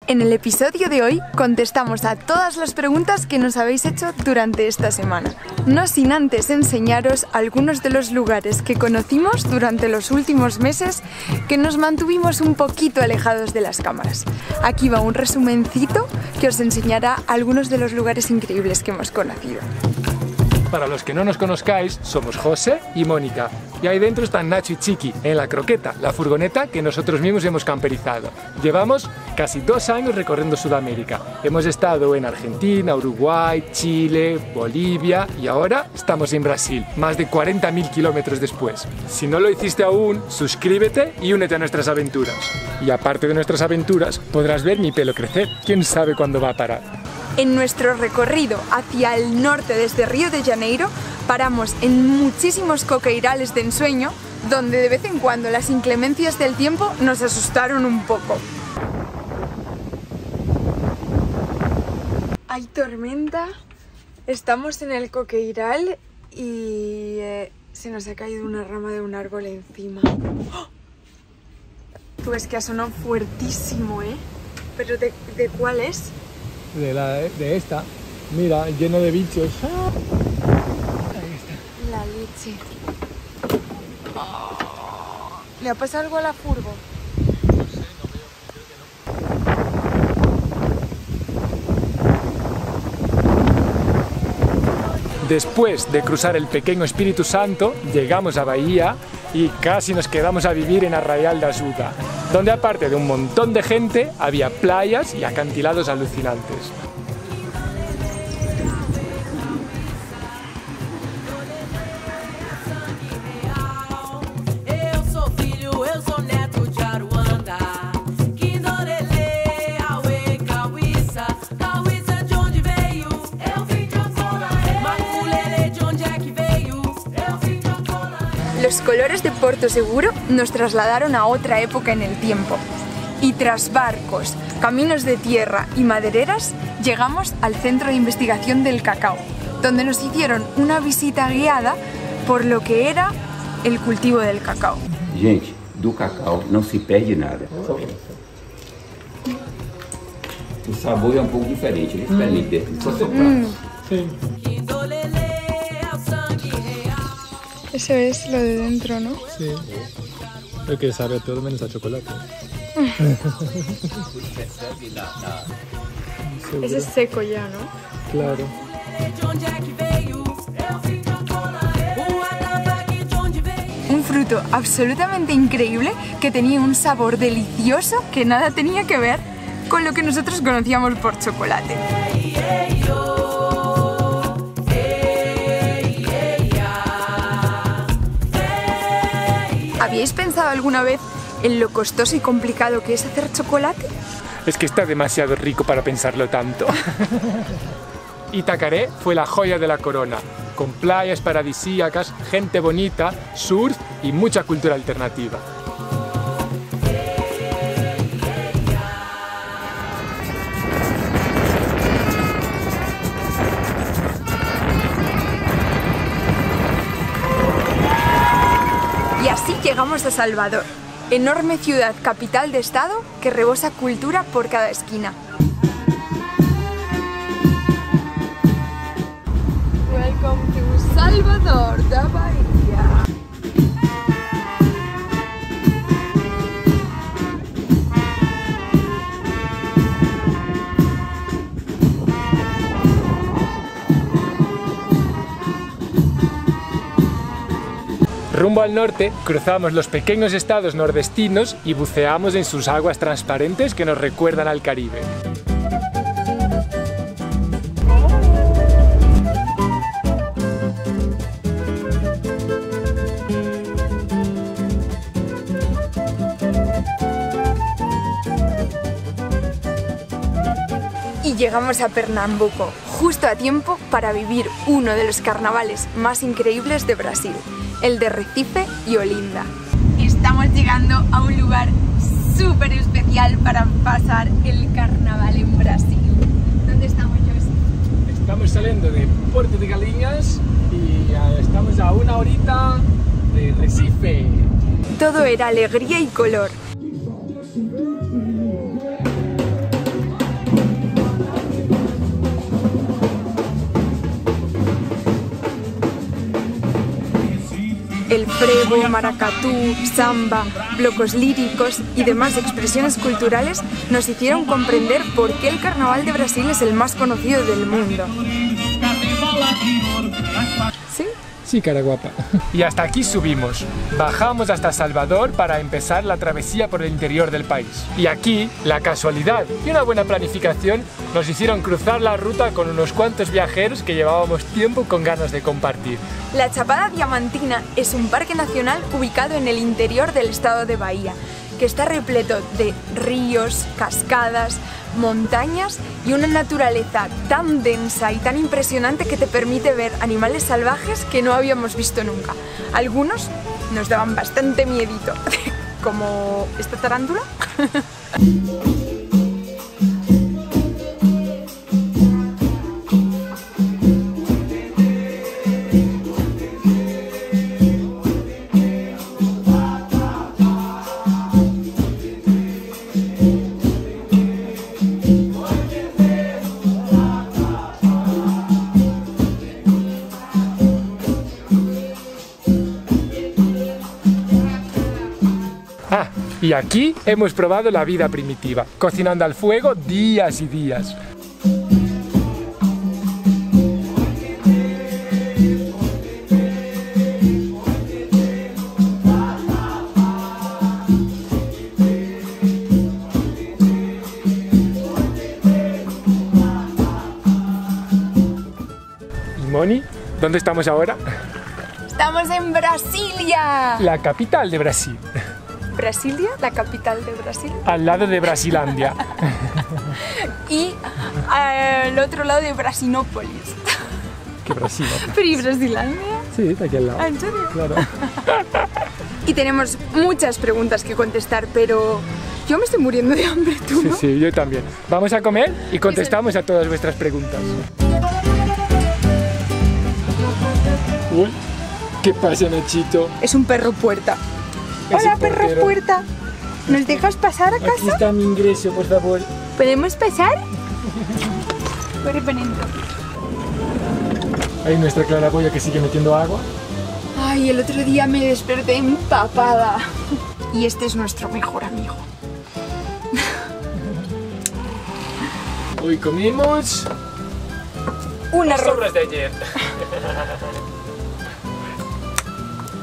En el episodio de hoy contestamos a todas las preguntas que nos habéis hecho durante esta semana, no sin antes enseñaros algunos de los lugares que conocimos durante los últimos meses que nos mantuvimos un poquito alejados de las cámaras. Aquí va un resumencito que os enseñará algunos de los lugares increíbles que hemos conocido. Para los que no nos conozcáis, somos José y Mónica. Y ahí dentro están Nacho y Chiqui, en la croqueta, la furgoneta que nosotros mismos hemos camperizado. Llevamos casi 2 años recorriendo Sudamérica. Hemos estado en Argentina, Uruguay, Chile, Bolivia y ahora estamos en Brasil, más de 40.000 kilómetros después. Si no lo hiciste aún, suscríbete y únete a nuestras aventuras. Y aparte de nuestras aventuras, podrás ver mi pelo crecer. ¿Quién sabe cuándo va a parar? En nuestro recorrido hacia el norte desde Río de Janeiro, paramos en muchísimos coqueirales de ensueño, donde de vez en cuando las inclemencias del tiempo nos asustaron un poco. Hay tormenta, estamos en el coqueiral y se nos ha caído una rama de un árbol encima. ¡Oh! Tú ves que ha sonado fuertísimo, ¿eh? ¿Pero de cuál es? De esta, mira, lleno de bichos. Ahí está. La leche. Oh, ¿le ha pasado algo a la furgo? No sé, no veo, creo que no. Después de cruzar el pequeño Espíritu Santo, llegamos a Bahía y casi nos quedamos a vivir en Arraial da Ajuda, donde aparte de un montón de gente, había playas y acantilados alucinantes. Los colores de Porto Seguro nos trasladaron a otra época en el tiempo. Y tras barcos, caminos de tierra y madereras, llegamos al Centro de Investigación del Cacao, donde nos hicieron una visita guiada por lo que era el cultivo del cacao. Gente, do cacau não se perde nada. O sabor é pouco diferente, ele fica líder, só soprar. Sí. Eso es lo de dentro, ¿no? Sí. Lo que sabe todo menos a chocolate. Ese es seco ya, ¿no? Claro. Un fruto absolutamente increíble que tenía un sabor delicioso que nada tenía que ver con lo que nosotros conocíamos por chocolate. ¿Habíais pensado alguna vez en lo costoso y complicado que es hacer chocolate? Es que está demasiado rico para pensarlo tanto. Itacaré fue la joya de la corona, con playas paradisíacas, gente bonita, surf y mucha cultura alternativa. Y así llegamos a Salvador, enorme ciudad capital de estado que rebosa cultura por cada esquina. Welcome to Salvador da Bahía. Rumbo al norte, cruzamos los pequeños estados nordestinos y buceamos en sus aguas transparentes que nos recuerdan al Caribe. Y llegamos a Pernambuco, justo a tiempo para vivir uno de los carnavales más increíbles de Brasil, el de Recife y Olinda. Estamos llegando a un lugar súper especial para pasar el carnaval en Brasil. ¿Dónde estamos, José? Estamos saliendo de Porto de Galinhas y estamos a 1 horita de Recife. Todo era alegría y color. el frevo, maracatú, samba, blocos líricos y demás expresiones culturales nos hicieron comprender por qué el Carnaval de Brasil es el más conocido del mundo. ¿Sí? Sí, cara guapa. Y hasta aquí subimos. Bajamos hasta Salvador para empezar la travesía por el interior del país. Y aquí, la casualidad y una buena planificación nos hicieron cruzar la ruta con unos cuantos viajeros que llevábamos tiempo con ganas de compartir. La Chapada Diamantina es un parque nacional ubicado en el interior del estado de Bahía, que está repleto de ríos, cascadas, montañas y una naturaleza tan densa y tan impresionante que te permite ver animales salvajes que no habíamos visto nunca. Algunos nos daban bastante miedito, como esta tarántula. Y aquí hemos probado la vida primitiva, cocinando al fuego días y días. ¿Y Moni? ¿Dónde estamos ahora? ¡Estamos en Brasilia! La capital de Brasil. Brasilia, la capital de Brasil. Al lado de Brasilandia. Y al otro lado de Brasinópolis. ¿Qué Brasil? ¿Pero y Brasilandia? Sí, está aquí al lado. ¿Ah, en serio? Claro. Y tenemos muchas preguntas que contestar, pero yo me estoy muriendo de hambre, ¿tú no? Sí, yo también. Vamos a comer y contestamos a todas vuestras preguntas. Uy, ¿qué pasa, Nachito? Es un perro puerta. Es Hola, el perro portero. puerta. ¿Nos dejas pasar a Aquí casa? está mi ingreso, por favor. ¿Podemos pasar? Corre para adentro. Ahí nuestra claraboya que sigue metiendo agua. Ay, el otro día me desperté empapada. Y este es nuestro mejor amigo. Hoy comimos Un las arroz. sobras de ayer.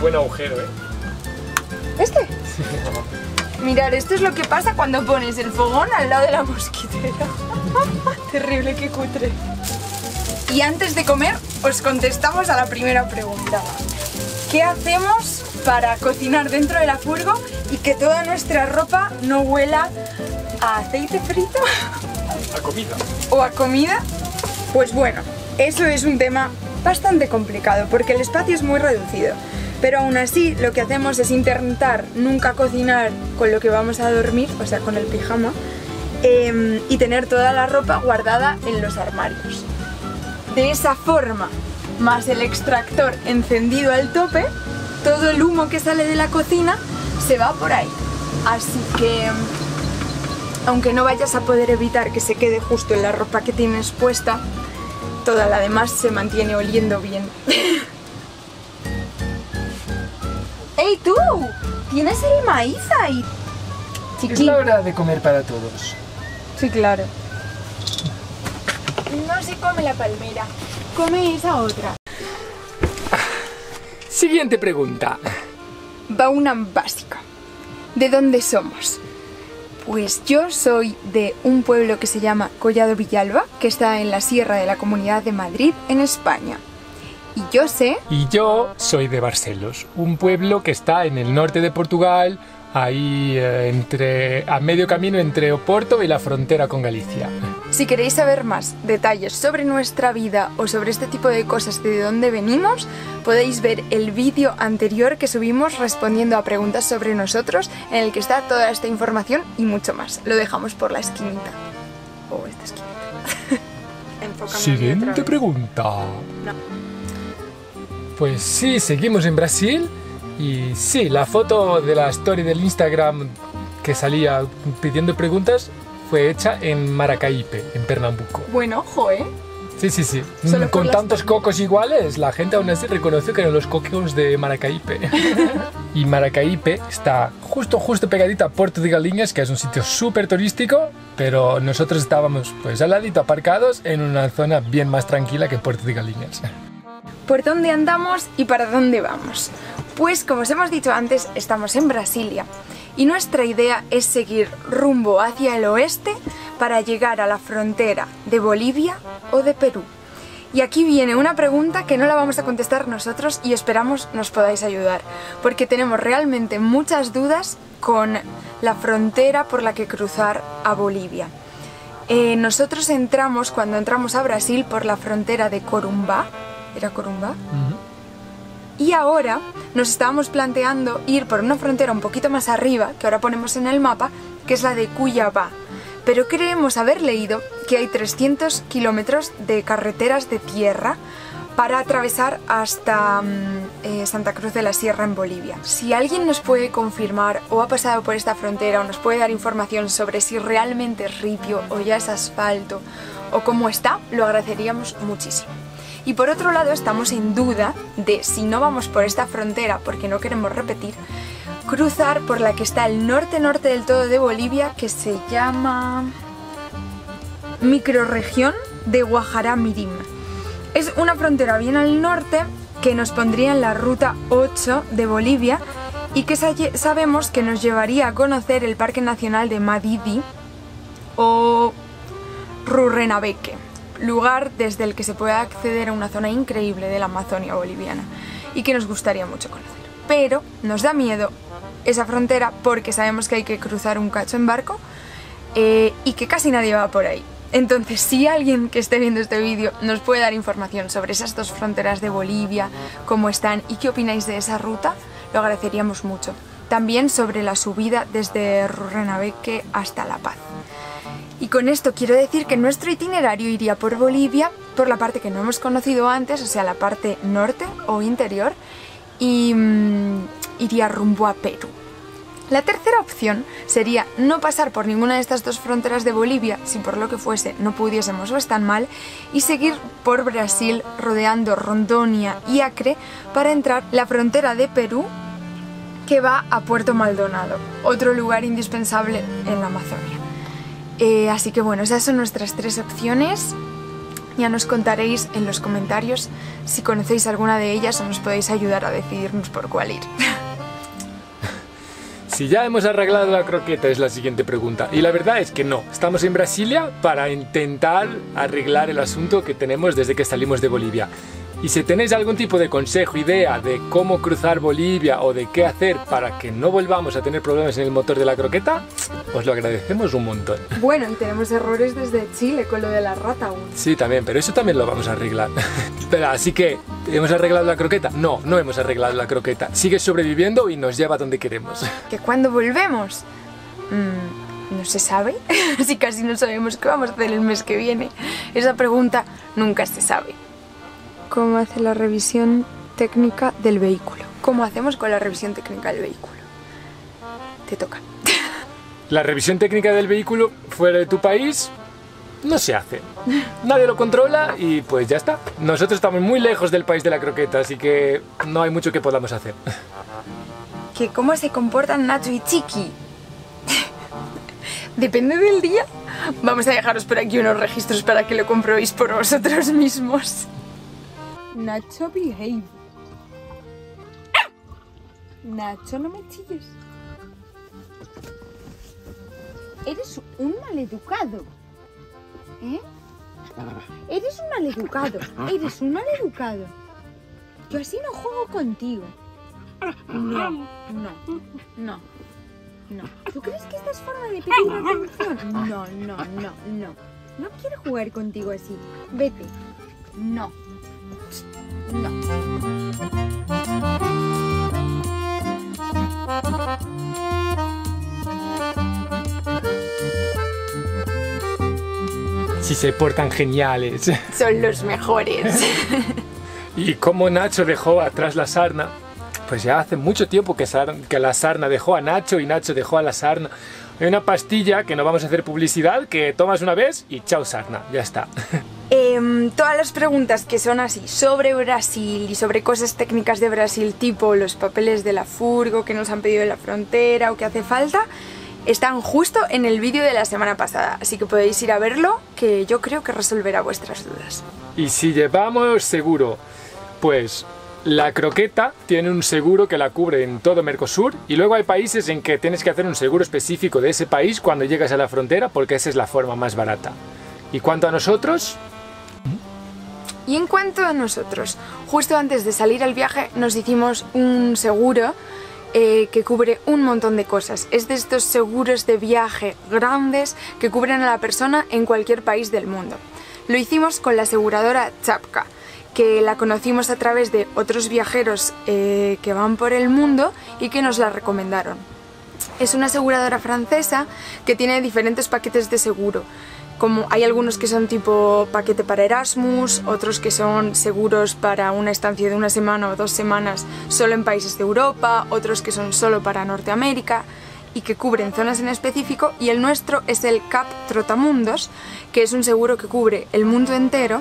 Buen agujero, ¿eh? ¿Este? Mirad, esto es lo que pasa cuando pones el fogón al lado de la mosquitera. Terrible, qué cutre. Y antes de comer, os contestamos a la primera pregunta. ¿Qué hacemos para cocinar dentro de la furgo y que toda nuestra ropa no huela a aceite frito A comida. o a comida? Pues bueno, eso es un tema bastante complicado porque el espacio es muy reducido. Pero aún así, lo que hacemos es intentar nunca cocinar con lo que vamos a dormir, o sea, con el pijama, y tener toda la ropa guardada en los armarios. De esa forma, más el extractor encendido al tope, todo el humo que sale de la cocina se va por ahí. Así que, aunque no vayas a poder evitar que se quede justo en la ropa que tienes puesta, toda la demás se mantiene oliendo bien. ¡Ey, tú! ¿Tienes el maíz ahí? Es la hora de comer para todos. Sí, claro. No se come la palmera, come esa otra. Siguiente pregunta. Va una básica. ¿De dónde somos? Pues yo soy de un pueblo que se llama Collado Villalba, que está en la Sierra de la Comunidad de Madrid, en España. Y yo sé... Y yo soy de Barcelos, un pueblo que está en el norte de Portugal, ahí a medio camino entre Oporto y la frontera con Galicia. Si queréis saber más detalles sobre nuestra vida o sobre este tipo de cosas de dónde venimos, podéis ver el vídeo anterior que subimos respondiendo a preguntas sobre nosotros, en el que está toda esta información y mucho más. Lo dejamos por la esquinita. O esta esquinita. Enfócame a mí otra Siguiente vez. pregunta. No. Pues sí, seguimos en Brasil y sí, la foto de la story del Instagram que salía pidiendo preguntas fue hecha en Maracaípe, en Pernambuco. Buen ojo, ¿eh? Sí, sí, sí. Solo por Con las tantos cocos iguales, la gente aún así reconoció que eran los cocos de Maracaípe. Y Maracaípe está justo pegadita a Puerto de Galiñas, que es un sitio súper turístico, pero nosotros estábamos pues al ladito aparcados en una zona bien más tranquila que Puerto de Galiñas. ¿Por dónde andamos y para dónde vamos? Pues como os hemos dicho antes, estamos en Brasilia y nuestra idea es seguir rumbo hacia el oeste para llegar a la frontera de Bolivia o de Perú. Y aquí viene una pregunta que no la vamos a contestar nosotros y esperamos nos podáis ayudar, porque tenemos realmente muchas dudas con la frontera por la que cruzar a Bolivia. Nosotros cuando entramos a Brasil por la frontera de Corumbá, ¿era Corumbá? Y ahora nos estábamos planteando ir por una frontera un poquito más arriba, que ahora ponemos en el mapa, que es la de Cuiabá. Pero creemos haber leído que hay 300 kilómetros de carreteras de tierra para atravesar hasta Santa Cruz de la Sierra en Bolivia. Si alguien nos puede confirmar o ha pasado por esta frontera o nos puede dar información sobre si realmente es ripio o ya es asfalto o cómo está, lo agradeceríamos muchísimo. Y por otro lado estamos en duda de si no vamos por esta frontera porque no queremos repetir, cruzar por la que está el norte del todo de Bolivia, que se llama microrregión de Guajará-Mirim. Es una frontera bien al norte que nos pondría en la ruta 8 de Bolivia y que sabemos que nos llevaría a conocer el Parque Nacional de Madidi o Rurrenabeque, lugar desde el que se puede acceder a una zona increíble de la Amazonia boliviana y que nos gustaría mucho conocer. Pero nos da miedo esa frontera porque sabemos que hay que cruzar un cacho en barco y que casi nadie va por ahí. Entonces, si alguien que esté viendo este vídeo nos puede dar información sobre esas dos fronteras de Bolivia, cómo están y qué opináis de esa ruta, lo agradeceríamos mucho. También sobre la subida desde Rurrenabeque hasta La Paz. Y con esto quiero decir que nuestro itinerario iría por Bolivia, por la parte que no hemos conocido antes, o sea, la parte norte o interior, y iría rumbo a Perú. La tercera opción sería no pasar por ninguna de estas dos fronteras de Bolivia, si por lo que fuese no pudiésemos o es tan mal, y seguir por Brasil rodeando Rondônia y Acre para entrar la frontera de Perú que va a Puerto Maldonado, otro lugar indispensable en la Amazonia. Así que bueno, esas son nuestras tres opciones. Ya nos contaréis en los comentarios si conocéis alguna de ellas o nos podéis ayudar a decidirnos por cuál ir. Si ya hemos arreglado la croqueta es la siguiente pregunta. Y la verdad es que no. Estamos en Brasilia para intentar arreglar el asunto que tenemos desde que salimos de Bolivia. Y si tenéis algún tipo de consejo, idea de cómo cruzar Bolivia o de qué hacer para que no volvamos a tener problemas en el motor de la croqueta, os lo agradecemos un montón. Bueno, y tenemos errores desde Chile con lo de la rata aún. Sí, también, pero eso también lo vamos a arreglar. Pero así que, ¿hemos arreglado la croqueta? No, no hemos arreglado la croqueta. Sigue sobreviviendo y nos lleva donde queremos. ¿Que cuándo volvemos? No se sabe. Si casi no sabemos qué vamos a hacer el mes que viene. Esa pregunta nunca se sabe. ¿Cómo hace la revisión técnica del vehículo? ¿Cómo hacemos con la revisión técnica del vehículo? Te toca. La revisión técnica del vehículo fuera de tu país no se hace. Nadie lo controla y pues ya está. Nosotros estamos muy lejos del país de la croqueta, así que no hay mucho que podamos hacer. ¿Que cómo se comportan Nacho y Chiqui? Depende del día. Vamos a dejaros por aquí unos registros para que lo comprobéis por vosotros mismos. Nacho, behave. Nacho, no me chilles. Eres un maleducado. ¿Eh? Eres un maleducado. Eres un maleducado. Yo así no juego contigo. No. ¿Tú crees que esta es forma de pedir atención? No. No quiero jugar contigo así. Vete. No. Si se portan geniales. Son los mejores. Y como Nacho dejó atrás la sarna, pues ya hace mucho tiempo que la sarna dejó a Nacho y Nacho dejó a la sarna. Hay una pastilla que no vamos a hacer publicidad, que tomas una vez y chao sarna, ya está. Todas las preguntas que son así sobre Brasil y sobre cosas técnicas de Brasil, tipo los papeles de la furgo que nos han pedido en la frontera o que hace falta, están justo en el vídeo de la semana pasada, así que podéis ir a verlo, que yo creo que resolverá vuestras dudas. Y si llevamos seguro, pues la croqueta tiene un seguro que la cubre en todo Mercosur, y luego hay países en que tienes que hacer un seguro específico de ese país cuando llegas a la frontera, porque esa es la forma más barata. Y cuanto a nosotros... Y en cuanto a nosotros, justo antes de salir al viaje nos hicimos un seguro que cubre un montón de cosas. Es de estos seguros de viaje grandes que cubren a la persona en cualquier país del mundo. Lo hicimos con la aseguradora Chapka, que la conocimos a través de otros viajeros que van por el mundo y que nos la recomendaron. Es una aseguradora francesa que tiene diferentes paquetes de seguro. Como hay algunos que son tipo paquete para Erasmus, otros que son seguros para una estancia de 1 semana o 2 semanas solo en países de Europa, otros que son solo para Norteamérica y que cubren zonas en específico, y el nuestro es el CAP Trotamundos, que es un seguro que cubre el mundo entero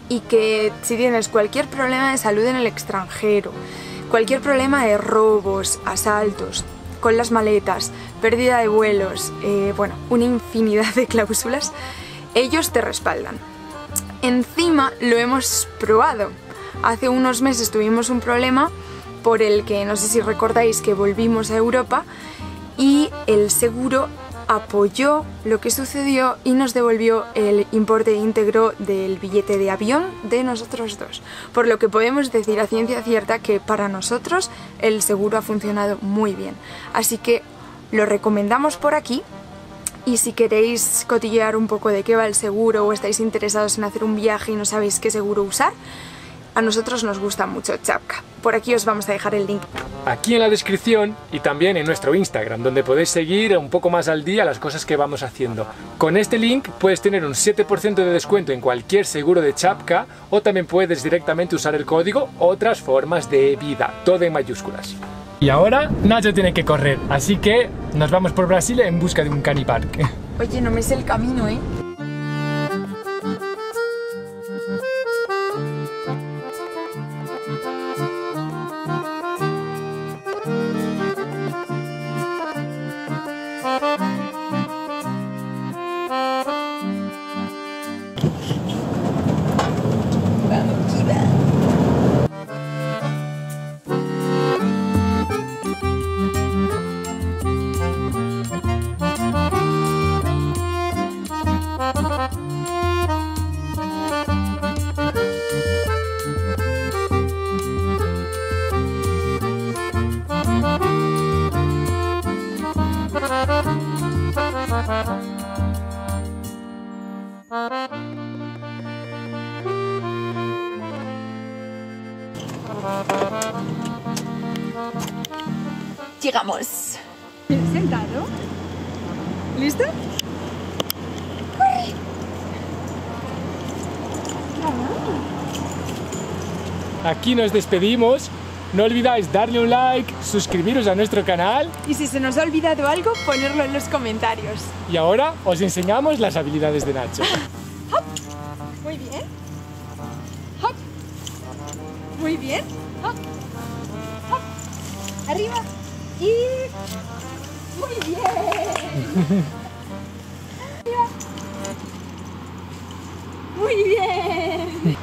y que si tienes cualquier problema de salud en el extranjero, cualquier problema de robos, asaltos, con las maletas, pérdida de vuelos, bueno, una infinidad de cláusulas, ellos te respaldan. Encima lo hemos probado. Hace unos meses tuvimos un problema por el que, no sé si recordáis, que volvimos a Europa y el seguro apoyó lo que sucedió y nos devolvió el importe íntegro del billete de avión de nosotros dos. Por lo que podemos decir a ciencia cierta que para nosotros el seguro ha funcionado muy bien. Así que lo recomendamos por aquí, y si queréis cotillear un poco de qué va el seguro o estáis interesados en hacer un viaje y no sabéis qué seguro usar, a nosotros nos gusta mucho Chapka. Por aquí os vamos a dejar el link. Aquí en la descripción y también en nuestro Instagram, donde podéis seguir un poco más al día las cosas que vamos haciendo. Con este link puedes tener un 7% de descuento en cualquier seguro de Chapka, o también puedes directamente usar el código Otras Formas de Vida, todo en mayúsculas. Y ahora Nacho tiene que correr, así que nos vamos por Brasil en busca de un canipark. Oye, no me sé el camino, ¿eh? Llegamos. ¿Sentado? ¿Listo? ¡Corre! Aquí nos despedimos. No olvidáis darle un like, suscribiros a nuestro canal. Y si se nos ha olvidado algo, ponerlo en los comentarios. Y ahora os enseñamos las habilidades de Nacho. Hop. Muy bien. Hop. Muy bien. Hop. Hop. Arriba. Y... muy bien. Arriba. Muy bien.